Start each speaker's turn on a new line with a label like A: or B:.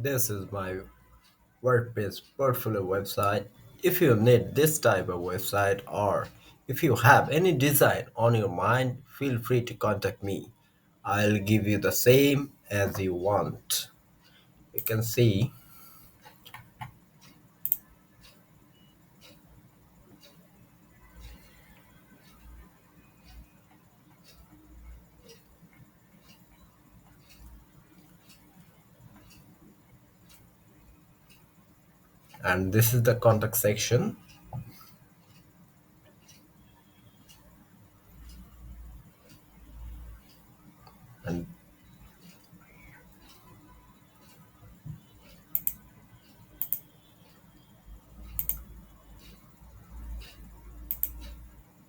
A: This is my WordPress portfolio website. If you need this type of website or if you have any design on your mind, feel free to contact me. I'll give you the same as you want. You can see, and this is the contact section.